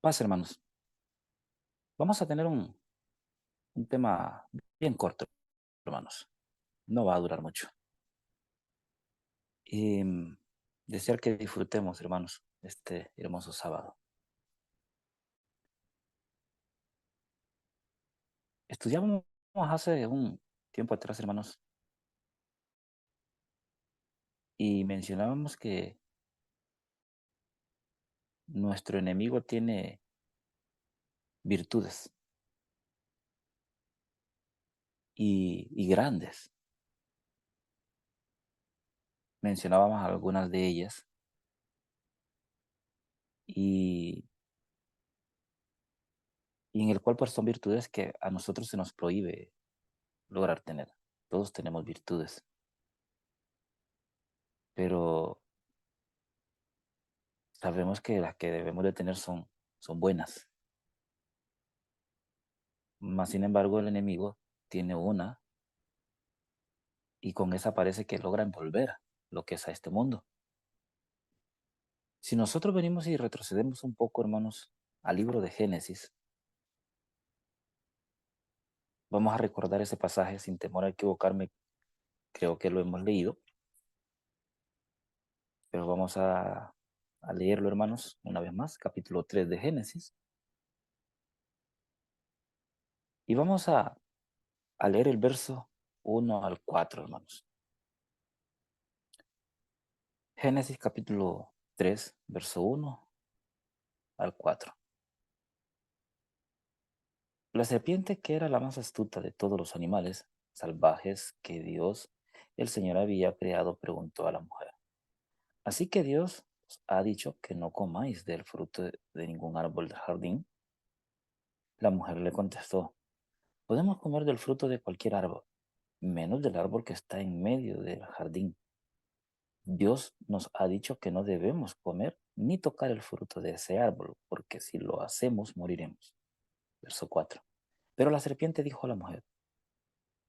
Paz, hermanos. Vamos a tener un tema bien corto, hermanos. No va a durar mucho. Y desear que disfrutemos, hermanos, este hermoso sábado. Estudiábamos hace un tiempo atrás, hermanos, y mencionábamos que nuestro enemigo tiene virtudes y grandes. Mencionábamos algunas de ellas y, y en el cual pues son virtudes que a nosotros se nos prohíbe lograr tener. Todos tenemos virtudes, pero sabemos que las que debemos de tener son buenas. Más sin embargo, el enemigo tiene una y con esa parece que logra envolver lo que es a este mundo. Si nosotros venimos y retrocedemos un poco, hermanos, al libro de Génesis, vamos a recordar ese pasaje sin temor a equivocarme. Creo que lo hemos leído, pero vamos a leerlo, hermanos, una vez más, capítulo 3 de Génesis. Y vamos a leer el verso 1 al 4, hermanos. Génesis capítulo 3, verso 1 al 4. La serpiente, que era la más astuta de todos los animales salvajes que Dios, el Señor, había creado, preguntó a la mujer: ¿Así que Dios os ha dicho que no comáis del fruto de ningún árbol del jardín? La mujer le contestó: Podemos comer del fruto de cualquier árbol, menos del árbol que está en medio del jardín. Dios nos ha dicho que no debemos comer ni tocar el fruto de ese árbol, porque si lo hacemos moriremos. Verso 4. Pero la serpiente dijo a la mujer: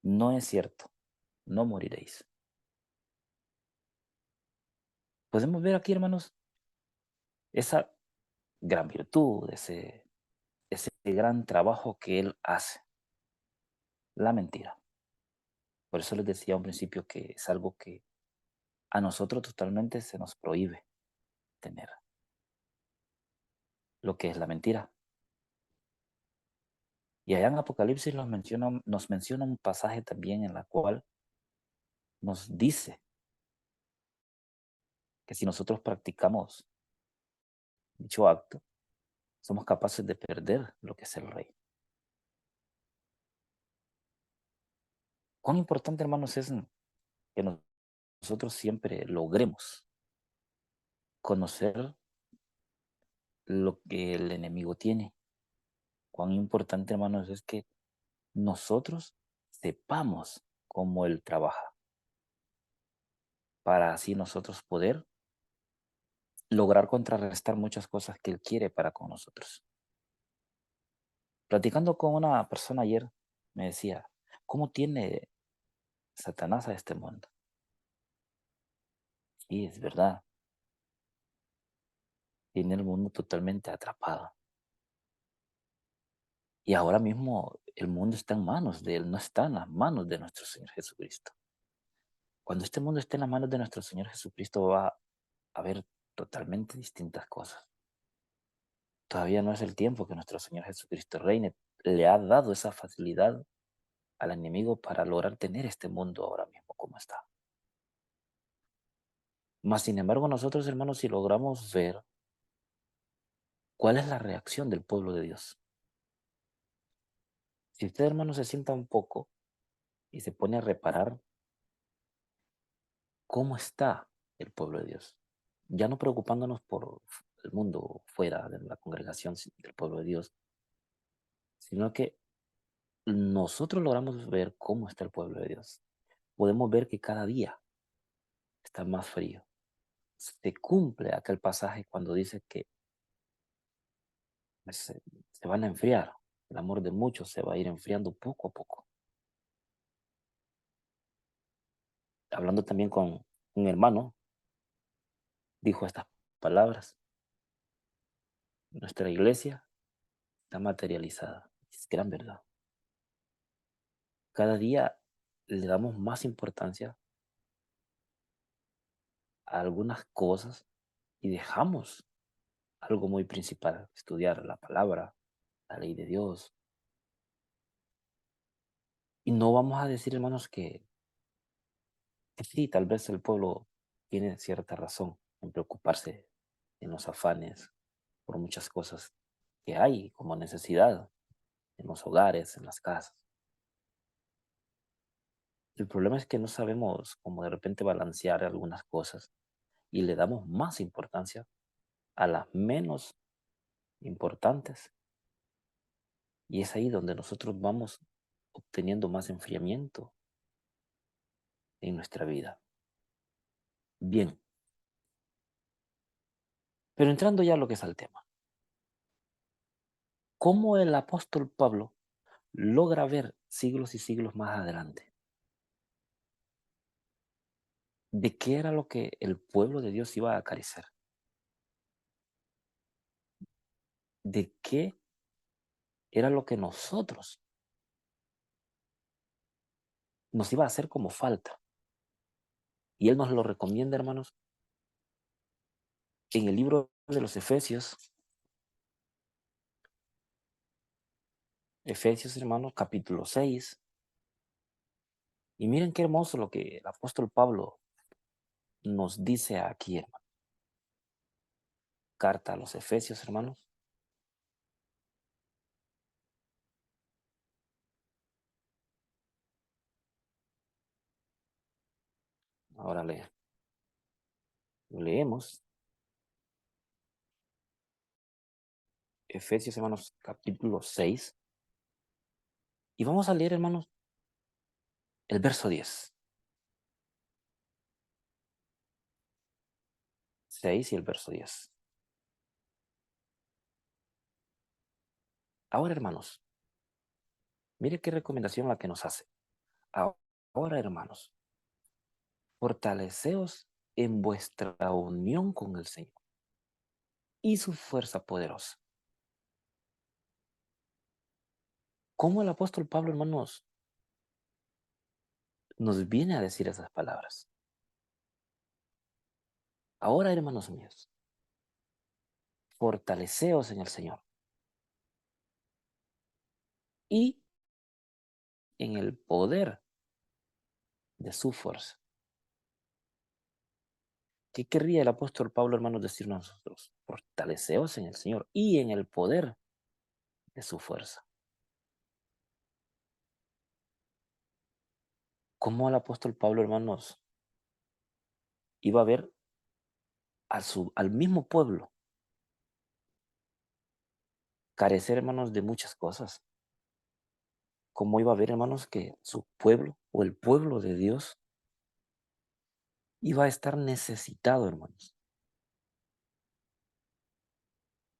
No es cierto, no moriréis. Podemos ver aquí, hermanos, esa gran virtud, ese gran trabajo que Él hace, la mentira. Por eso les decía a un principio que es algo que a nosotros totalmente se nos prohíbe tener, lo que es la mentira. Y allá en Apocalipsis nos menciona un pasaje también en la cual nos dice que si nosotros practicamos dicho acto, somos capaces de perder lo que es el rey. Cuán importante, hermanos, es que nosotros siempre logremos conocer lo que el enemigo tiene. Cuán importante, hermanos, es que nosotros sepamos cómo él trabaja, para así nosotros poder lograr contrarrestar muchas cosas que él quiere para con nosotros. Platicando con una persona ayer, me decía: ¿cómo tiene Satanás a este mundo? Y es verdad, tiene el mundo totalmente atrapado. Y ahora mismo el mundo está en manos de él, no está en las manos de nuestro Señor Jesucristo. Cuando este mundo esté en las manos de nuestro Señor Jesucristo, va a haber totalmente distintas cosas. Todavía no es el tiempo que nuestro Señor Jesucristo reine. Le ha dado esa facilidad al enemigo para lograr tener este mundo ahora mismo como está. Mas, sin embargo, nosotros, hermanos, si logramos ver cuál es la reacción del pueblo de Dios. Si usted, hermano, se sienta un poco y se pone a reparar cómo está el pueblo de Dios, ya no preocupándonos por el mundo fuera de la congregación del pueblo de Dios, sino que nosotros logramos ver cómo está el pueblo de Dios. Podemos ver que cada día está más frío. Se cumple aquel pasaje cuando dice que se van a enfriar. El amor de muchos se va a ir enfriando poco a poco. Hablando también con un hermano, dijo estas palabras: Nuestra iglesia está materializada. Es gran verdad. Cada día le damos más importancia a algunas cosas y dejamos algo muy principal, estudiar la palabra, la ley de Dios. Y no vamos a decir, hermanos, que sí, tal vez el pueblo tiene cierta razón en preocuparse en los afanes por muchas cosas que hay como necesidad en los hogares, en las casas. El problema es que no sabemos cómo de repente balancear algunas cosas y le damos más importancia a las menos importantes. Y es ahí donde nosotros vamos obteniendo más enfriamiento en nuestra vida. Bien, pero entrando ya a lo que es al tema, ¿cómo el apóstol Pablo logra ver siglos y siglos más adelante de qué era lo que el pueblo de Dios iba a acariciar? ¿De qué era lo que nosotros nos iba a hacer como falta? Y él nos lo recomienda, hermanos, en el libro de los Efesios, Efesios, hermanos, capítulo 6. Y miren qué hermoso lo que el apóstol Pablo nos dice aquí, hermano. Carta a los Efesios, hermanos. Ahora leemos Efesios, hermanos, capítulo 6. Y vamos a leer, hermanos, el verso 10. 6 y el verso 10. Ahora, hermanos, mire qué recomendación la que nos hace. Ahora, hermanos, fortaleceos en vuestra unión con el Señor y su fuerza poderosa. ¿Cómo el apóstol Pablo, hermanos, nos viene a decir esas palabras? Ahora, hermanos míos, fortaleceos en el Señor y en el poder de su fuerza. ¿Qué querría el apóstol Pablo, hermanos, decirnos a nosotros? Fortaleceos en el Señor y en el poder de su fuerza. ¿Cómo el apóstol Pablo, hermanos, iba a ver al mismo pueblo carecer, hermanos, de muchas cosas? ¿Cómo iba a ver, hermanos, que su pueblo o el pueblo de Dios iba a estar necesitado, hermanos,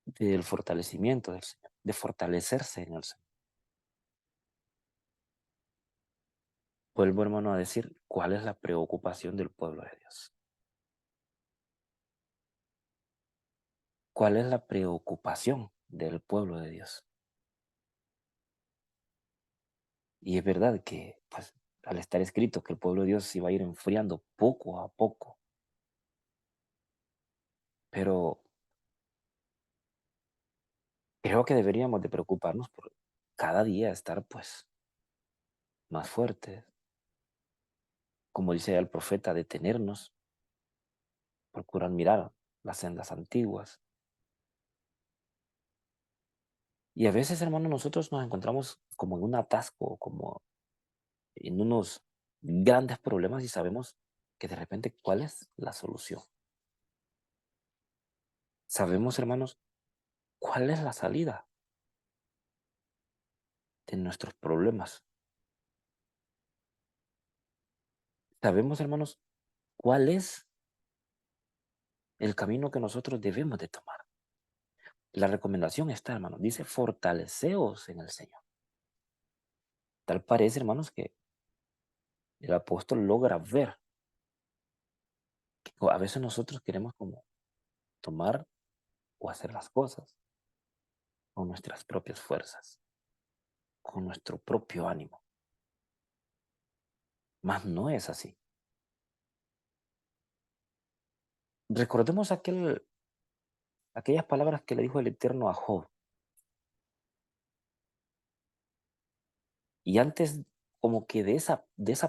del fortalecimiento del Señor, de fortalecerse en el Señor? Vuelvo, hermano, a decir cuál es la preocupación del pueblo de Dios. ¿Cuál es la preocupación del pueblo de Dios? Y es verdad que, pues, al estar escrito que el pueblo de Dios se iba a ir enfriando poco a poco, pero creo que deberíamos de preocuparnos por cada día estar, pues, más fuertes, como dice el profeta, detenernos, procurar mirar las sendas antiguas. Y a veces, hermano, nosotros nos encontramos como en un atasco, como en unos grandes problemas y sabemos que de repente cuál es la solución. Sabemos, hermanos, cuál es la salida de nuestros problemas. Sabemos, hermanos, cuál es el camino que nosotros debemos de tomar. La recomendación está, hermanos, dice, fortaleceos en el Señor. Tal parece, hermanos, que el apóstol logra ver que a veces nosotros queremos como tomar o hacer las cosas, con nuestras propias fuerzas, con nuestro propio ánimo. Mas no es así. Recordemos aquellas palabras que le dijo el Eterno a Job. Y antes, como que de esa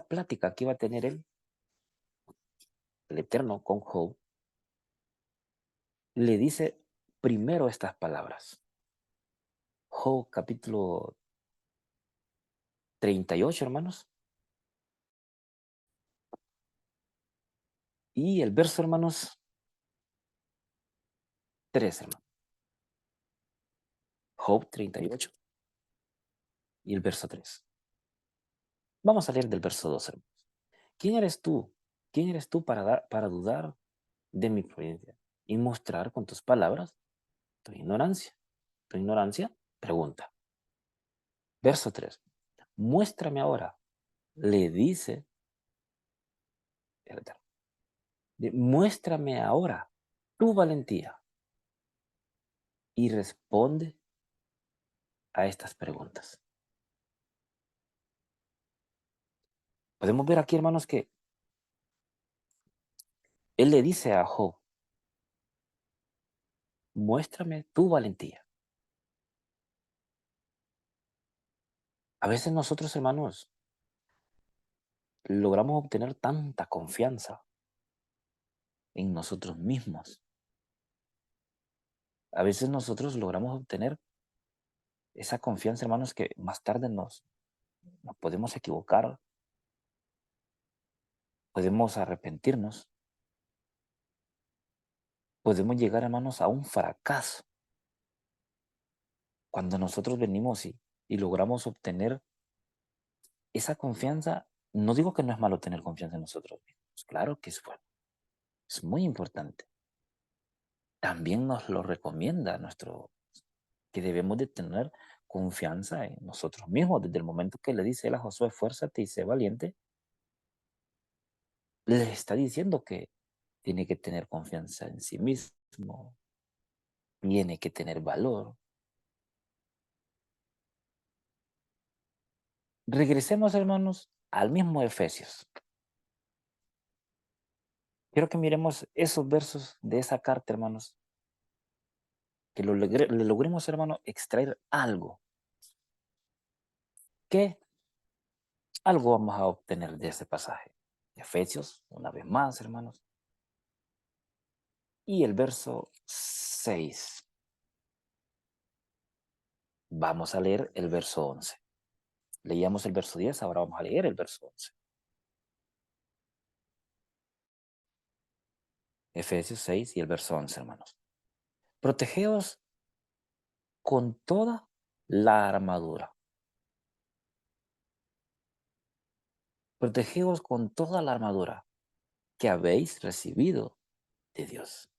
plática que iba a tener él, el Eterno, con Job, le dice primero estas palabras. Job capítulo 38, hermanos. Y el verso, hermanos, 3, hermanos. Job 38 y el verso 3. Vamos a leer del verso 2, hermanos. ¿Quién eres tú? ¿Quién eres tú para dudar de mi providencia y mostrar con tus palabras tu ignorancia? Tu ignorancia, pregunta. Verso 3. Muéstrame ahora, le dice el Eterno. Muéstrame ahora tu valentía y responde a estas preguntas. Podemos ver aquí, hermanos, que él le dice a Job, muéstrame tu valentía. A veces nosotros, hermanos, logramos obtener tanta confianza en nosotros mismos. A veces nosotros logramos obtener esa confianza, hermanos, que más tarde nos podemos equivocar, podemos arrepentirnos, podemos llegar, hermanos, a un fracaso cuando nosotros venimos y logramos obtener esa confianza. No digo que no es malo tener confianza en nosotros mismos, claro que es bueno, es muy importante. También nos lo recomienda que debemos de tener confianza en nosotros mismos. Desde el momento que le dice él a Josué, esfuérzate y sé valiente, le está diciendo que tiene que tener confianza en sí mismo, tiene que tener valor. Regresemos, hermanos, al mismo Efesios. Quiero que miremos esos versos de esa carta, hermanos, que le logremos, hermano, extraer algo. ¿Qué algo vamos a obtener de ese pasaje? Efesios, una vez más, hermanos. Y el verso 6. Vamos a leer el verso 11. Leíamos el verso 10, ahora vamos a leer el verso 11. Efesios 6 y el verso 11, hermanos. Protegeos con toda la armadura. Protegeos con toda la armadura que habéis recibido de Dios,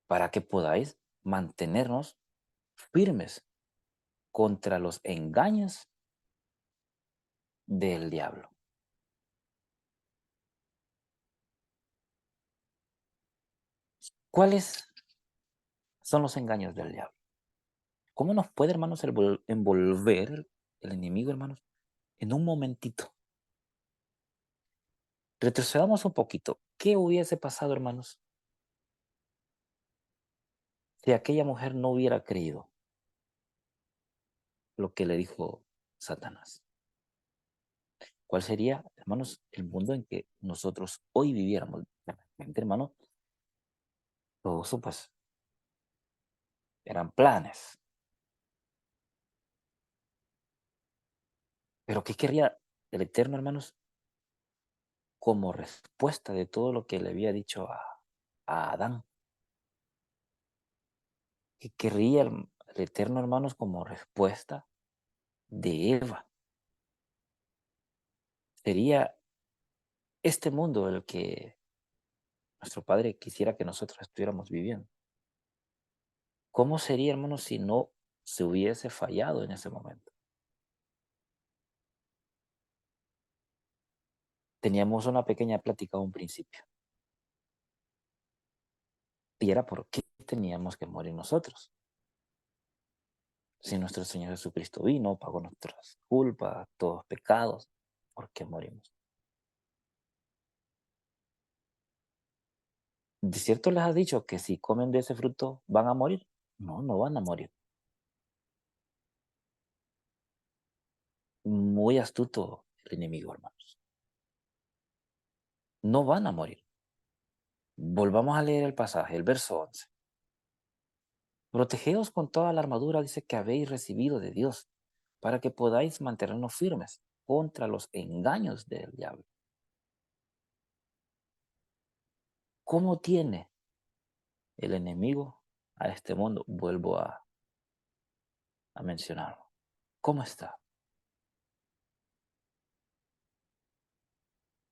para que podáis mantenernos firmes contra los engaños del diablo. ¿Cuáles son los engaños del diablo? ¿Cómo nos puede, hermanos, envolver el enemigo, hermanos, en un momentito? Retrocedamos un poquito. ¿Qué hubiese pasado, hermanos, si aquella mujer no hubiera creído lo que le dijo Satanás? ¿Cuál sería, hermanos, el mundo en que nosotros hoy viviéramos? Realmente, hermanos, todo eso, pues, eran planes. Pero ¿qué quería el Eterno, hermanos? Como respuesta de todo lo que le había dicho a Adán. ¿Qué querría el Eterno, hermanos, como respuesta de Eva? Sería este mundo el que nuestro Padre quisiera que nosotros estuviéramos viviendo. ¿Cómo sería, hermanos, si no se hubiese fallado en ese momento? Teníamos una pequeña plática a un principio, y era por qué teníamos que morir nosotros. Si nuestro Señor Jesucristo vino, pagó nuestras culpas, todos pecados, ¿por qué morimos? ¿De cierto les ha dicho que si comen de ese fruto van a morir? No, no van a morir. Muy astuto el enemigo, hermanos. No van a morir. Volvamos a leer el pasaje, el verso 11. Protegeos con toda la armadura, dice que habéis recibido de Dios, para que podáis mantenernos firmes contra los engaños del diablo. ¿Cómo tiene el enemigo a este mundo? Vuelvo a mencionarlo. ¿Cómo está?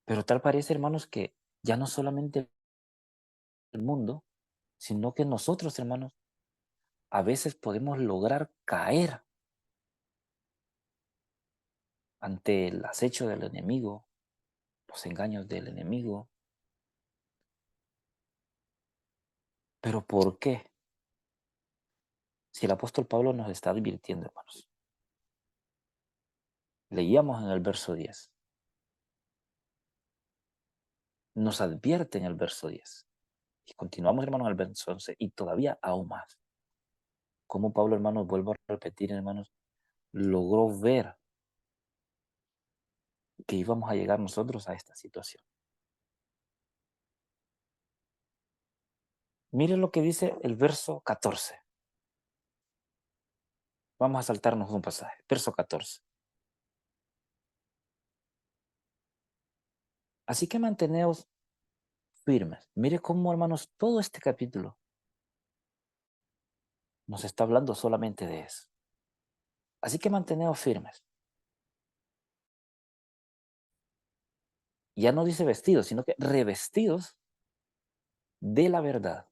Pero tal parece, hermanos, que ya no solamente el mundo, sino que nosotros, hermanos, a veces podemos lograr caer ante el acecho del enemigo, los engaños del enemigo. ¿Pero por qué? Si el apóstol Pablo nos está advirtiendo, hermanos. Leíamos en el verso 10. Nos advierte en el verso 10. Y continuamos, hermanos, en el verso 11. Y todavía aún más. Como Pablo, hermanos, vuelvo a repetir, hermanos, logró ver que íbamos a llegar nosotros a esta situación. Miren lo que dice el verso 14. Vamos a saltarnos un pasaje. Verso 14. Así que manteneos firmes. Mire cómo, hermanos, todo este capítulo nos está hablando solamente de eso. Así que manteneos firmes. Ya no dice vestidos, sino que revestidos de la verdad.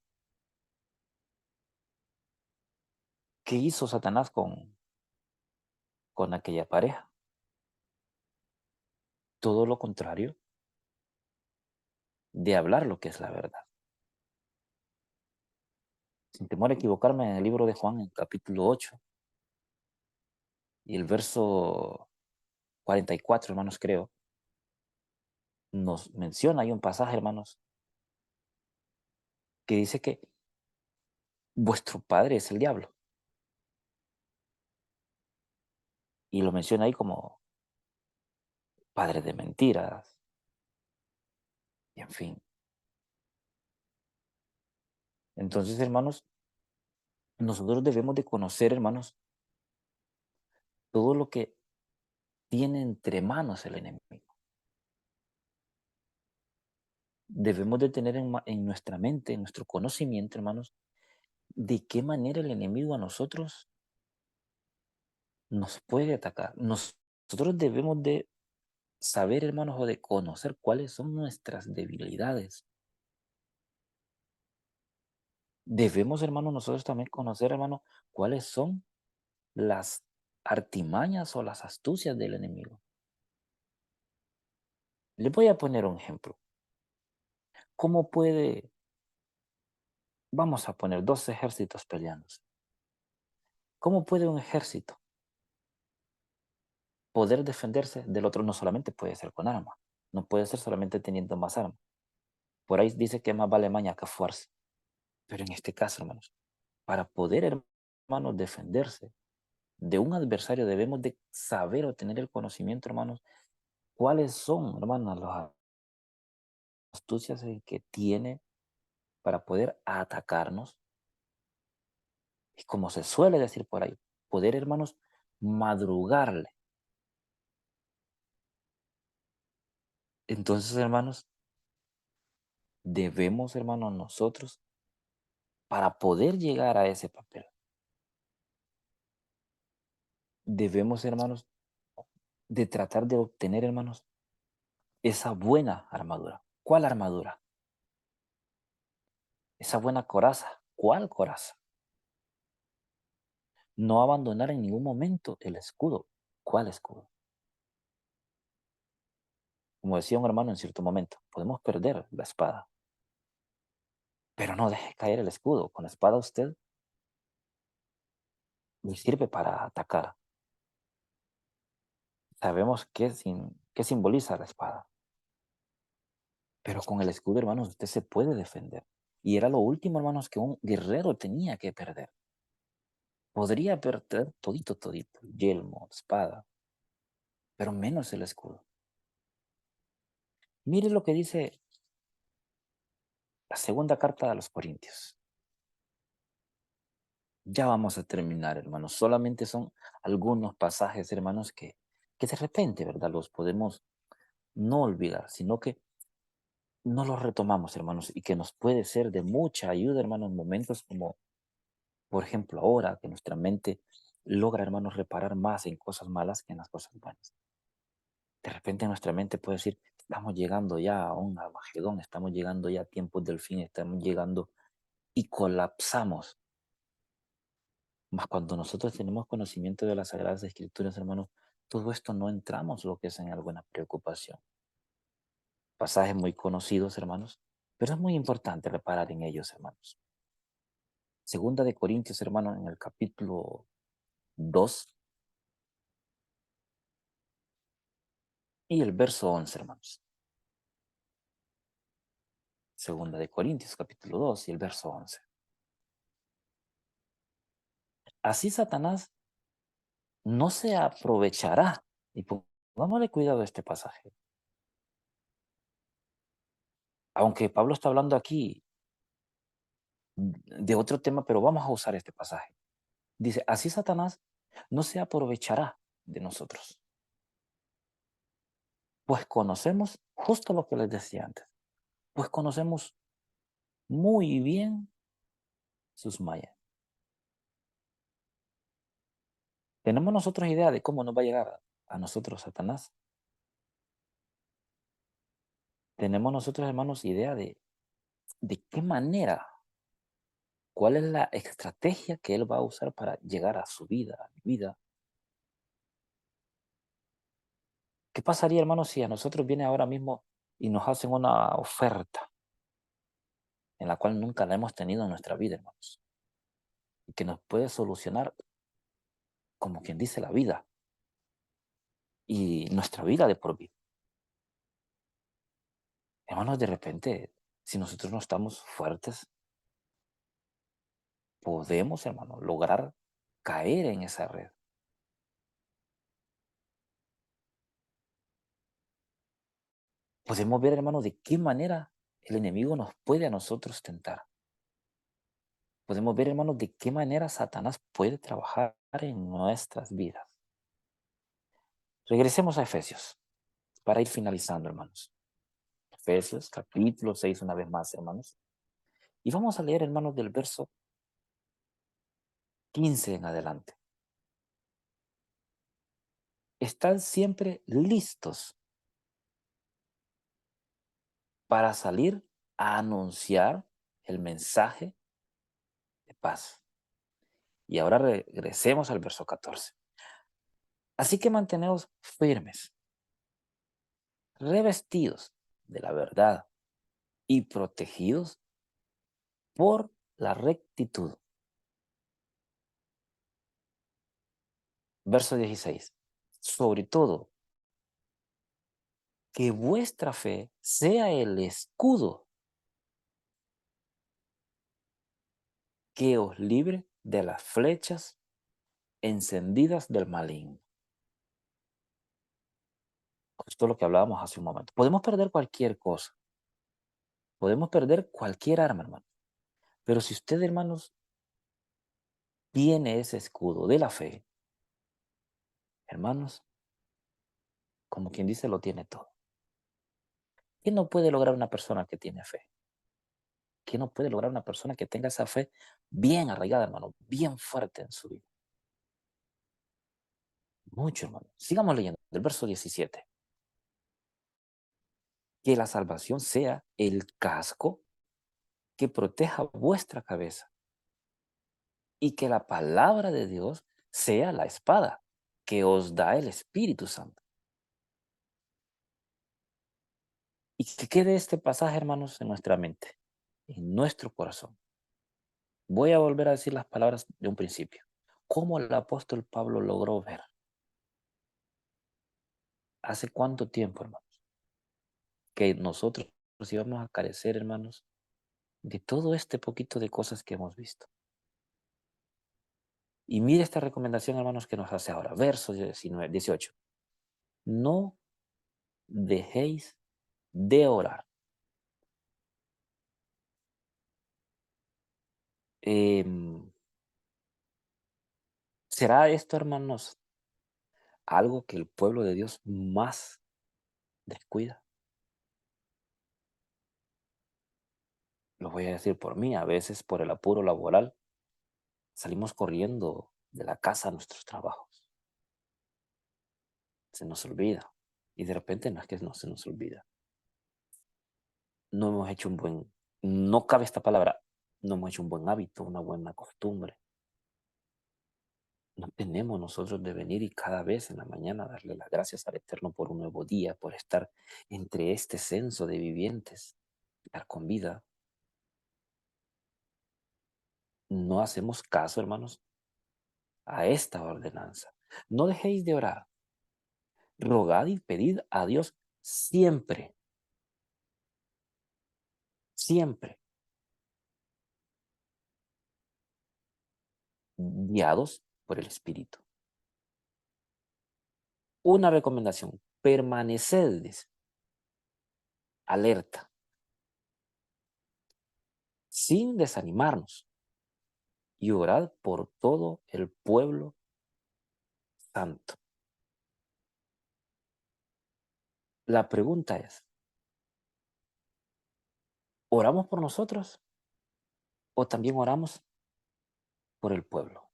¿Qué hizo Satanás con aquella pareja? Todo lo contrario de hablar lo que es la verdad. Sin temor a equivocarme, en el libro de Juan, en capítulo 8 y el verso 44, hermanos, creo, nos menciona, hay un pasaje, hermanos, que dice que vuestro padre es el diablo. Y lo menciona ahí como padre de mentiras, y en fin. Entonces, hermanos, nosotros debemos de conocer, hermanos, todo lo que tiene entre manos el enemigo. Debemos de tener en nuestra mente, en nuestro conocimiento, hermanos, de qué manera el enemigo a nosotros nos puede atacar. Nosotros debemos de saber, hermanos, o de conocer cuáles son nuestras debilidades. Debemos, hermanos, nosotros también conocer, hermanos, cuáles son las artimañas o las astucias del enemigo. Le voy a poner un ejemplo. ¿Cómo puede, vamos a poner dos ejércitos peleándose? ¿Cómo puede un ejército poder defenderse del otro? No solamente puede ser con armas, no puede ser solamente teniendo más armas. Por ahí dice que más vale maña que fuerza. Pero en este caso, hermanos, para poder, hermanos, defenderse de un adversario, debemos de saber o tener el conocimiento, hermanos, cuáles son, hermanos, las astucias que tiene para poder atacarnos. Y como se suele decir por ahí, poder, hermanos, madrugarle. Entonces, hermanos, debemos, hermanos, nosotros, para poder llegar a ese papel, debemos, hermanos, de tratar de obtener, hermanos, esa buena armadura. ¿Cuál armadura? Esa buena coraza. ¿Cuál coraza? No abandonar en ningún momento el escudo. ¿Cuál escudo? Como decía un hermano en cierto momento, podemos perder la espada, pero no deje caer el escudo. Con la espada usted y sirve para atacar. Sabemos qué simboliza la espada, pero con el escudo, hermanos, usted se puede defender. Y era lo último, hermanos, que un guerrero tenía que perder. Podría perder todito, todito, yelmo, espada, pero menos el escudo. Mire lo que dice la segunda carta a los Corintios. Ya vamos a terminar, hermanos. Solamente son algunos pasajes, hermanos, que de repente, ¿verdad? Los podemos no olvidar, sino que no los retomamos, hermanos, y que nos puede ser de mucha ayuda, hermanos, en momentos como, por ejemplo, ahora que nuestra mente logra, hermanos, reparar más en cosas malas que en las cosas buenas. De repente nuestra mente puede decir, estamos llegando ya a un Armagedón, estamos llegando ya a tiempos del fin, estamos llegando y colapsamos. Mas cuando nosotros tenemos conocimiento de las Sagradas Escrituras, hermanos, todo esto no entramos lo que es en alguna preocupación. Pasajes muy conocidos, hermanos, pero es muy importante reparar en ellos, hermanos. Segunda de Corintios, hermanos, en el capítulo 2 y el verso 11, hermanos. Segunda de Corintios, capítulo 2 y el verso 11. Así Satanás no se aprovechará. Y pongámosle cuidado a este pasaje. Aunque Pablo está hablando aquí de otro tema, pero vamos a usar este pasaje. Dice, así Satanás no se aprovechará de nosotros, pues conocemos justo lo que les decía antes, pues conocemos muy bien sus mallas. ¿Tenemos nosotros idea de cómo nos va a llegar a nosotros Satanás? ¿Tenemos nosotros, hermanos, idea de qué manera, cuál es la estrategia que él va a usar para llegar a su vida, a mi vida? ¿Qué pasaría, hermanos, si a nosotros viene ahora mismo y nos hacen una oferta en la cual nunca la hemos tenido en nuestra vida, hermanos? Y que nos puede solucionar, como quien dice, la vida y nuestra vida de por vida. Hermanos, de repente, si nosotros no estamos fuertes, podemos, hermano, lograr caer en esa red. Podemos ver, hermano, de qué manera el enemigo nos puede a nosotros tentar. Podemos ver, hermanos, de qué manera Satanás puede trabajar en nuestras vidas. Regresemos a Efesios para ir finalizando, hermanos. Efesios, capítulo 6, una vez más, hermanos. Y vamos a leer, hermanos, del verso 15 en adelante. Están siempre listos para salir a anunciar el mensaje de paz. Y ahora regresemos al verso 14. Así que manteneos firmes, revestidos de la verdad y protegidos por la rectitud. Verso 16. Sobre todo, que vuestra fe sea el escudo que os libre de las flechas encendidas del maligno. Esto es lo que hablábamos hace un momento. Podemos perder cualquier cosa. Podemos perder cualquier arma, hermano. Pero si usted, hermanos, tiene ese escudo de la fe, hermanos, como quien dice, lo tiene todo. ¿Qué no puede lograr una persona que tiene fe? ¿Qué no puede lograr una persona que tenga esa fe bien arraigada, hermano, bien fuerte en su vida? Mucho, hermano. Sigamos leyendo el verso 17. Que la salvación sea el casco que proteja vuestra cabeza y que la palabra de Dios sea la espada que os da el Espíritu Santo. Y que quede este pasaje, hermanos, en nuestra mente, en nuestro corazón. Voy a volver a decir las palabras de un principio. ¿Cómo el apóstol Pablo logró ver? ¿Hace cuánto tiempo, hermanos? Que nosotros íbamos a carecer, hermanos, de todo este poquito de cosas que hemos visto. Y mire esta recomendación, hermanos, que nos hace ahora. Verso 19, 18. No dejéis de orar. Em, ¿Será esto, hermanos, algo que el pueblo de Dios más descuida? Lo voy a decir por mí. A veces, por el apuro laboral, salimos corriendo de la casa a nuestros trabajos. Se nos olvida. Y de repente no es que no se nos olvida. No hemos hecho un buen, no cabe esta palabra, no hemos hecho un buen hábito, una buena costumbre. No tenemos nosotros de venir y cada vez en la mañana darle las gracias al Eterno por un nuevo día, por estar entre este censo de vivientes, estar con vida. No hacemos caso, hermanos, a esta ordenanza. No dejéis de orar, rogad y pedid a Dios siempre, siempre, guiados por el Espíritu. Una recomendación, permaneced alerta, sin desanimarnos, y orad por todo el pueblo santo. La pregunta es, ¿oramos por nosotros o también oramos por el pueblo?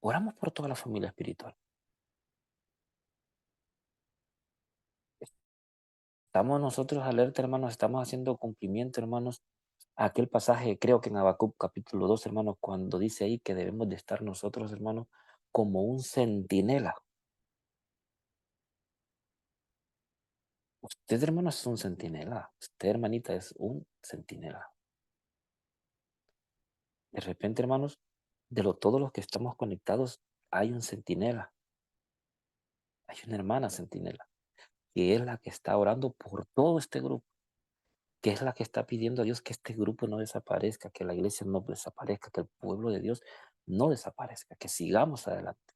Oramos por toda la familia espiritual. Estamos nosotros alerta, hermanos, estamos haciendo cumplimiento, hermanos, a aquel pasaje, creo que en Habacuc capítulo 2, hermanos, cuando dice ahí que debemos de estar nosotros, hermanos, como un centinela. Usted, hermano, es un centinela. Usted, hermanita, es un centinela. De repente, hermanos, todos los que estamos conectados, hay un centinela, hay una hermana centinela, que es la que está orando por todo este grupo, que es la que está pidiendo a Dios que este grupo no desaparezca, que la iglesia no desaparezca, que el pueblo de Dios no desaparezca, que sigamos adelante.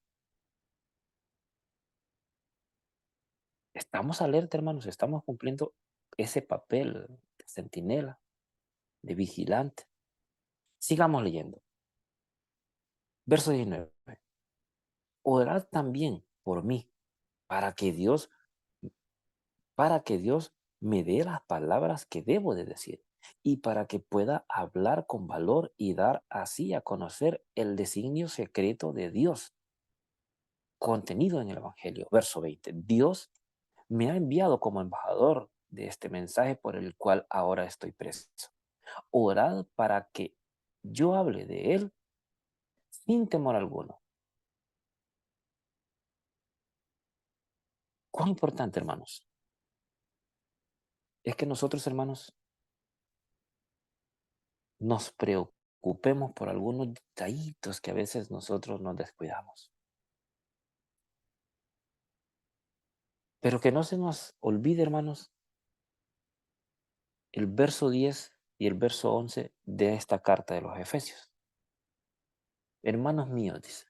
Estamos alerta, hermanos, estamos cumpliendo ese papel de centinela, de vigilante. Sigamos leyendo. Verso 19. Orad también por mí, para que Dios para que Dios me dé las palabras que debo de decir y para que pueda hablar con valor y dar así a conocer el designio secreto de Dios contenido en el Evangelio. Verso 20. Dios me ha enviado como embajador de este mensaje por el cual ahora estoy preso. Orad para que yo hable de él sin temor alguno. Cuán importante, hermanos, es que nosotros, hermanos, nos preocupemos por algunos detallitos que a veces nosotros nos descuidamos. Pero que no se nos olvide, hermanos, el verso 10 y el verso 11 de esta carta de los Efesios. Hermanos míos, dice,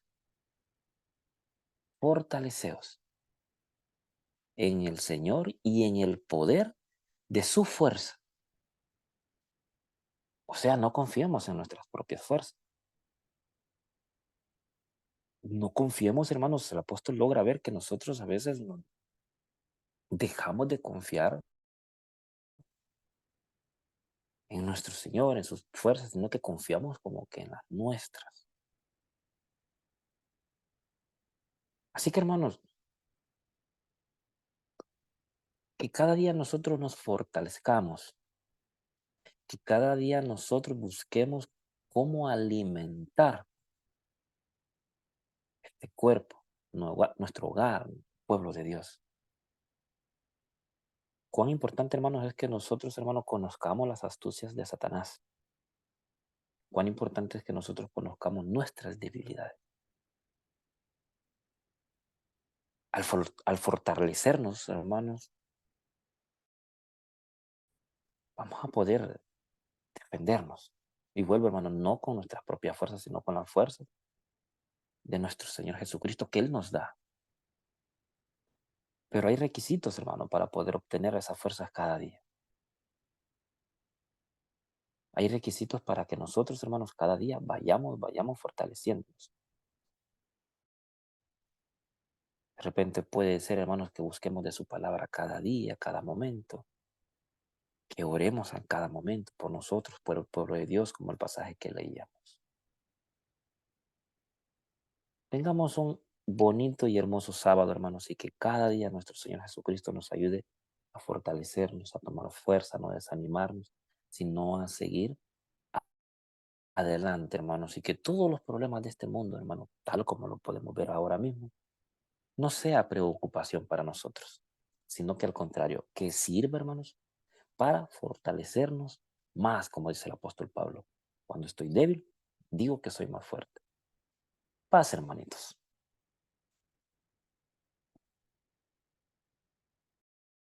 fortaleceos en el Señor y en el poder de su fuerza. O sea, no confiemos en nuestras propias fuerzas. No confiemos, hermanos. El apóstol logra ver que nosotros a veces dejamos de confiar en nuestro Señor, en sus fuerzas, sino que confiamos como que en las nuestras. Así que, hermanos, que cada día nosotros nos fortalezcamos, que cada día nosotros busquemos cómo alimentar este cuerpo, nuestro hogar, pueblo de Dios. Cuán importante, hermanos, es que nosotros, hermanos, conozcamos las astucias de Satanás. Cuán importante es que nosotros conozcamos nuestras debilidades. Al fortalecernos, hermanos, vamos a poder defendernos. Y vuelvo, hermano, no con nuestras propias fuerzas, sino con las fuerzas de nuestro Señor Jesucristo que Él nos da. Pero hay requisitos, hermano, para poder obtener esas fuerzas cada día. Hay requisitos para que nosotros, hermanos, cada día vayamos fortaleciéndonos. De repente puede ser, hermanos, que busquemos de su palabra cada día, cada momento, que oremos en cada momento por nosotros, por el pueblo de Dios, como el pasaje que leíamos. Tengamos un bonito y hermoso sábado, hermanos, y que cada día nuestro Señor Jesucristo nos ayude a fortalecernos, a tomar fuerza, no a desanimarnos, sino a seguir adelante, hermanos, y que todos los problemas de este mundo, hermano, tal como lo podemos ver ahora mismo, no sea preocupación para nosotros, sino que al contrario, que sirva, hermanos, para fortalecernos más, como dice el apóstol Pablo. Cuando estoy débil, digo que soy más fuerte. Paz, hermanitos.